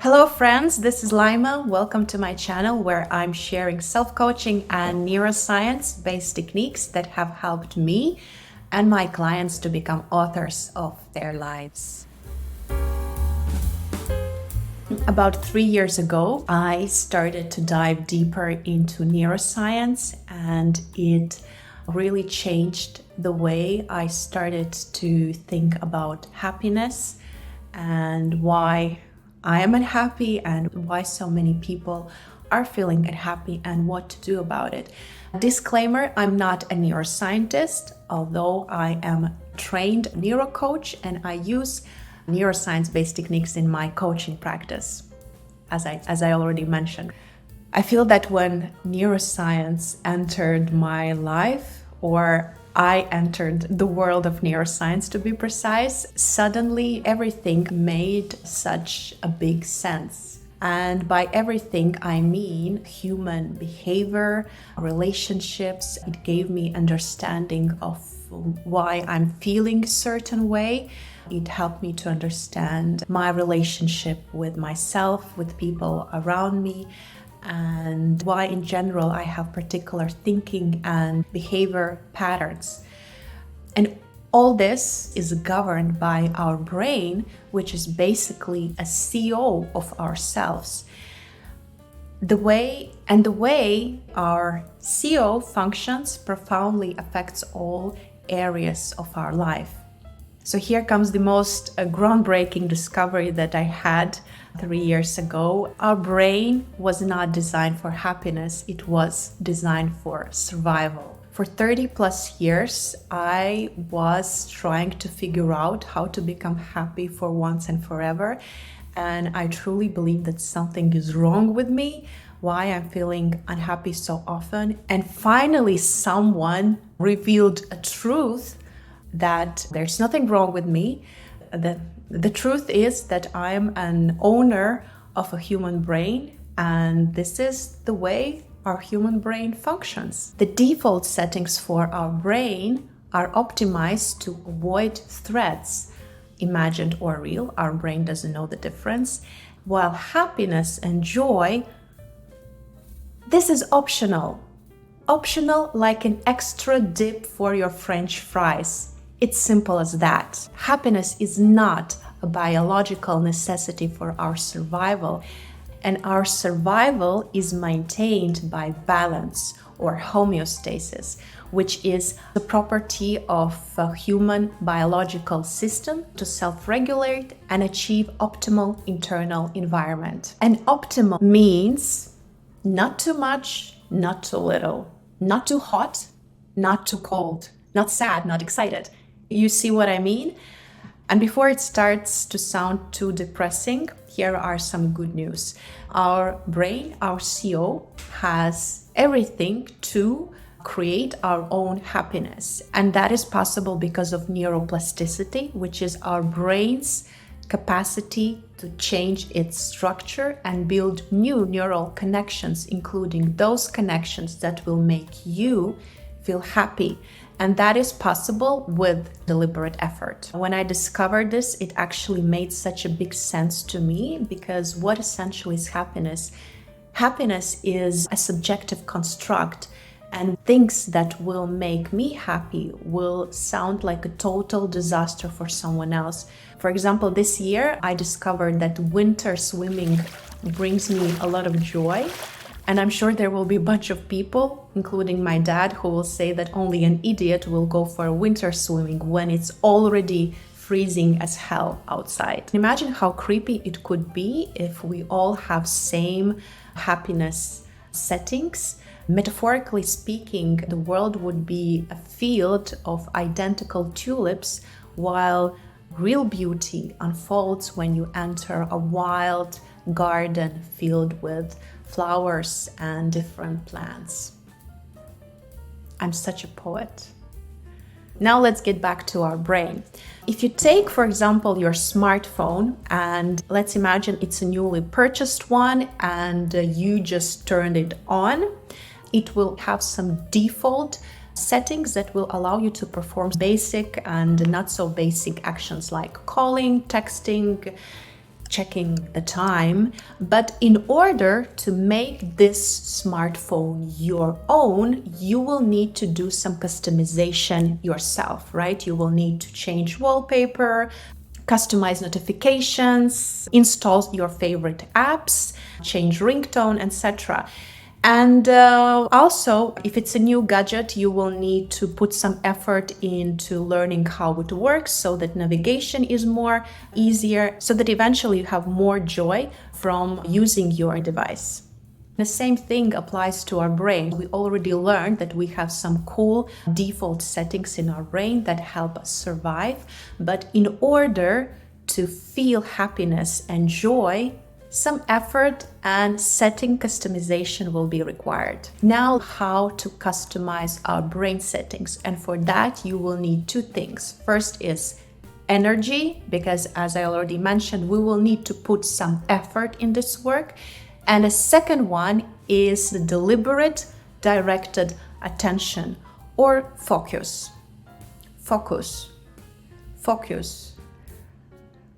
Hello friends, this is Laima. Welcome to my channel where I'm sharing self-coaching and neuroscience-based techniques that have helped me and my clients to become authors of their lives. About 3 years ago, I started to dive deeper into neuroscience, and it really changed the way I started to think about happiness and why I am unhappy and why so many people are feeling unhappy and what to do about it. Disclaimer, I'm not a neuroscientist, although I am a trained neurocoach and I use neuroscience-based techniques in my coaching practice, as I already mentioned. I feel that when neuroscience entered my life, or I entered the world of neuroscience to be precise, suddenly everything made such a big sense. And by everything, I mean human behavior, relationships. It gave me understanding of why I'm feeling a certain way. It helped me to understand my relationship with myself, with people around me, and why in general I have particular thinking and behavior patterns. And all this is governed by our brain, which is basically a CEO of ourselves. The way our CEO functions profoundly affects all areas of our life. So here comes the most groundbreaking discovery that I had 3 years ago. Our brain was not designed for happiness, it was designed for survival. For 30 plus years, I was trying to figure out how to become happy for once and forever. And I truly believe that something is wrong with me, why I'm feeling unhappy so often. And finally, someone revealed a truth that there's nothing wrong with me. The truth is that I'm an owner of a human brain, and this is the way our human brain functions. The default settings for our brain are optimized to avoid threats, imagined or real. Our brain doesn't know the difference. While happiness and joy, this is optional. Optional like an extra dip for your French fries. It's simple as that. Happiness is not a biological necessity for our survival, and our survival is maintained by balance or homeostasis, which is the property of a human biological system to self-regulate and achieve optimal internal environment. And optimal means not too much, not too little, not too hot, not too cold, not sad, not excited. You see what I mean? And before it starts to sound too depressing, here are some good news. Our brain, our CEO, has everything to create our own happiness. And that is possible because of neuroplasticity, which is our brain's capacity to change its structure and build new neural connections, including those connections that will make you feel happy. And that is possible with deliberate effort. When I discovered this, it actually made such a big sense to me, because what essentially is happiness? Happiness is a subjective construct, and things that will make me happy will sound like a total disaster for someone else. For example, this year I discovered that winter swimming brings me a lot of joy. And I'm sure there will be a bunch of people, including my dad, who will say that only an idiot will go for winter swimming when it's already freezing as hell outside. Imagine how creepy it could be if we all have same happiness settings. Metaphorically speaking, the world would be a field of identical tulips, while real beauty unfolds when you enter a wild garden filled with flowers and different plants. I'm such a poet. Now let's get back to our brain. If you take, for example, your smartphone, and let's imagine it's a newly purchased one and you just turned it on, it will have some default settings that will allow you to perform basic and not so basic actions like calling, texting, checking the time. But in order to make this smartphone your own, you will need to do some customization yourself, right? You will need to change wallpaper, customize notifications, install your favorite apps, change ringtone, etc. And also, if it's a new gadget, you will need to put some effort into learning how it works so that navigation is more easier, so that eventually you have more joy from using your device. The same thing applies to our brain. We already learned that we have some cool default settings in our brain that help us survive. But in order to feel happiness and joy, some effort and setting customization will be required. Now, how to customize our brain settings. And for that, you will need two things. First is energy, because as I already mentioned, we will need to put some effort in this work. And the second one is the deliberate, directed attention or focus. Focus. Focus.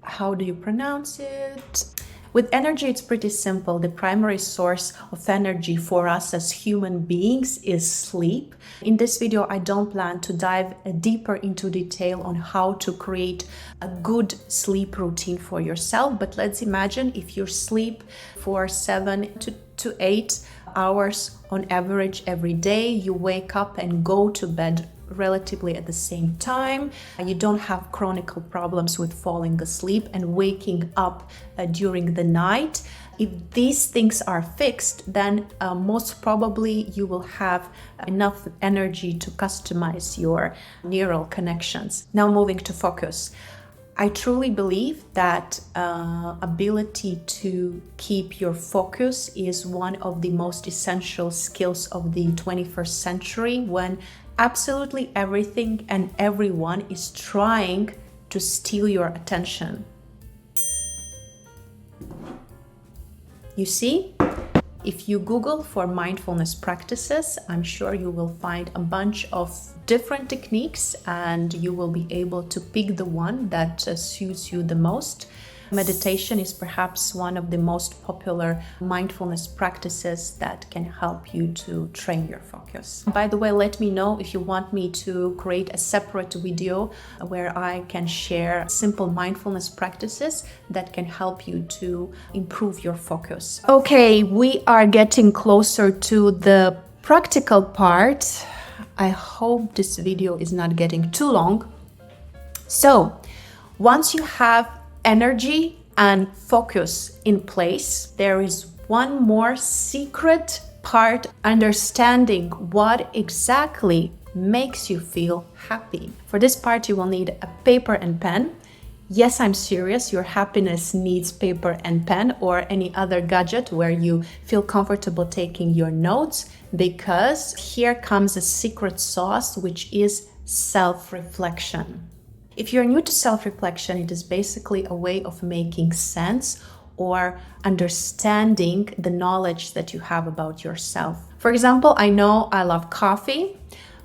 How do you pronounce it? With energy, it's pretty simple. The primary source of energy for us as human beings is sleep. In this video, I don't plan to dive deeper into detail on how to create a good sleep routine for yourself, but let's imagine if you sleep for 7 to 8 hours on average every day, you wake up and go to bed relatively at the same time. You don't have chronic problems with falling asleep and waking up during the night. If these things are fixed, then most probably you will have enough energy to customize your neural connections. Now moving to focus. I truly believe that ability to keep your focus is one of the most essential skills of the 21st century, when absolutely everything and everyone is trying to steal your attention. You see, if you Google for mindfulness practices, I'm sure you will find a bunch of different techniques and you will be able to pick the one that suits you the most. Meditation is perhaps one of the most popular mindfulness practices that can help you to train your focus. By the way, let me know if you want me to create a separate video where I can share simple mindfulness practices that can help you to improve your focus. Okay, we are getting closer to the practical part. I hope this video is not getting too long. So, once you have energy and focus in place, there is one more secret part: understanding what exactly makes you feel happy. For this part, you will need a paper and pen. Yes, I'm serious. Your happiness needs paper and pen or any other gadget where you feel comfortable taking your notes, because here comes a secret sauce, which is self-reflection. If you're new to self-reflection, it is basically a way of making sense or understanding the knowledge that you have about yourself. For example, I know I love coffee,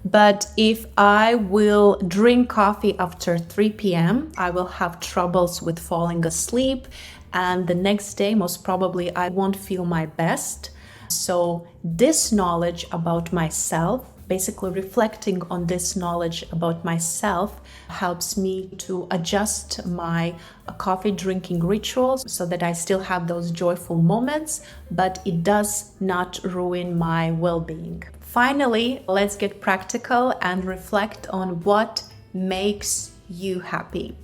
but if I will drink coffee after 3 p.m., I will have troubles with falling asleep, and the next day, most probably, I won't feel my best. So this knowledge about myself, basically reflecting on this knowledge about myself, helps me to adjust my coffee drinking rituals so that I still have those joyful moments, but it does not ruin my well-being. Finally, let's get practical and reflect on what makes you happy.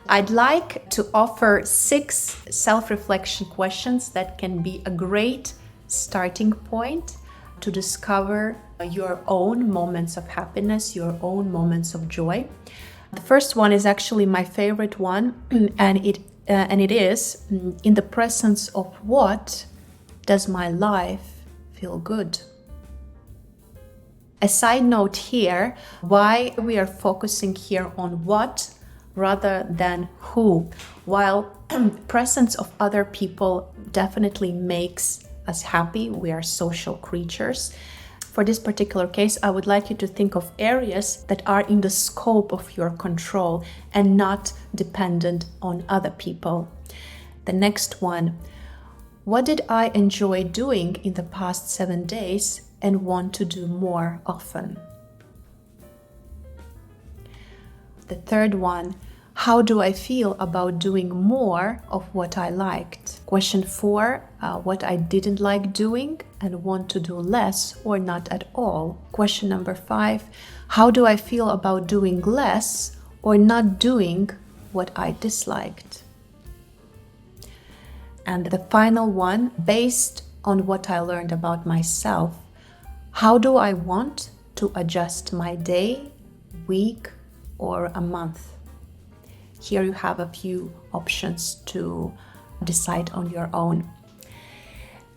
I'd like to offer 6 self-reflection questions that can be a great starting point to discover your own moments of happiness, your own moments of joy. The first one is actually my favorite one, and it is: in the presence of what does my life feel good? A side note here, why we are focusing here on what rather than who. While presence of other people definitely makes us happy, we are social creatures. For this particular case, I would like you to think of areas that are in the scope of your control and not dependent on other people. The next one, what did I enjoy doing in the past 7 days and want to do more often? The third one, how do I feel about doing more of what I liked? Question 4, what I didn't like doing and want to do less or not at all. Question number 5, how do I feel about doing less or not doing what I disliked? And the final one, based on what I learned about myself, how do I want to adjust my day, week, or a month? Here you have a few options to decide on your own.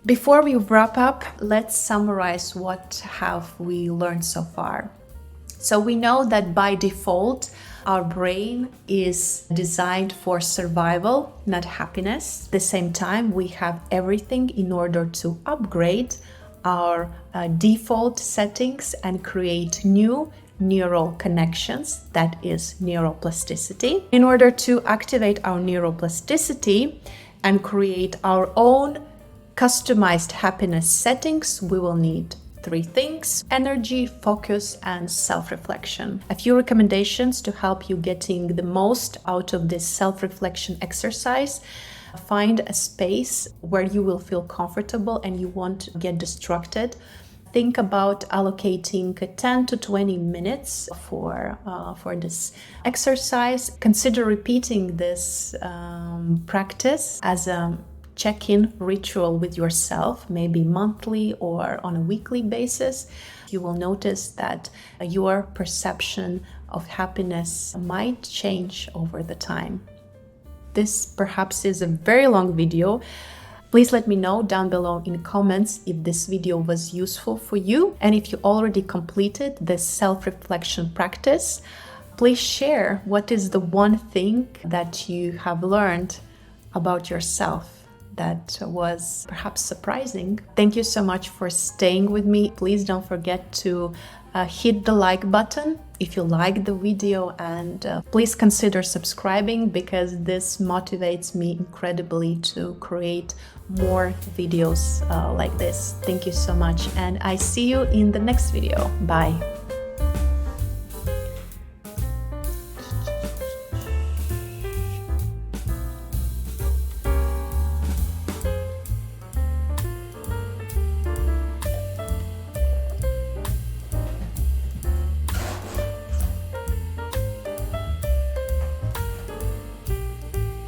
Before we wrap up, let's summarize what have we learned so far. So we know that by default, our brain is designed for survival, not happiness. At the same time, we have everything in order to upgrade our default settings and create new neural connections, that is neuroplasticity. In order to activate our neuroplasticity and create our own customized happiness settings, we will need 3 things: energy, focus, and self-reflection. A few recommendations to help you getting the most out of this self-reflection exercise. Find a space where you will feel comfortable and you won't get distracted. Think about allocating 10 to 20 minutes for this exercise. Consider repeating this practice as a check-in ritual with yourself, maybe monthly or on a weekly basis. You will notice that your perception of happiness might change over the time. This perhaps is a very long video. Please let me know down below in comments if this video was useful for you, and if you already completed this self-reflection practice, please share what is the one thing that you have learned about yourself that was perhaps surprising. Thank you so much for staying with me. Please don't forget to hit the like button if you like the video, and please consider subscribing because this motivates me incredibly to create more videos like this. Thank you so much, and I see you in the next video. Bye.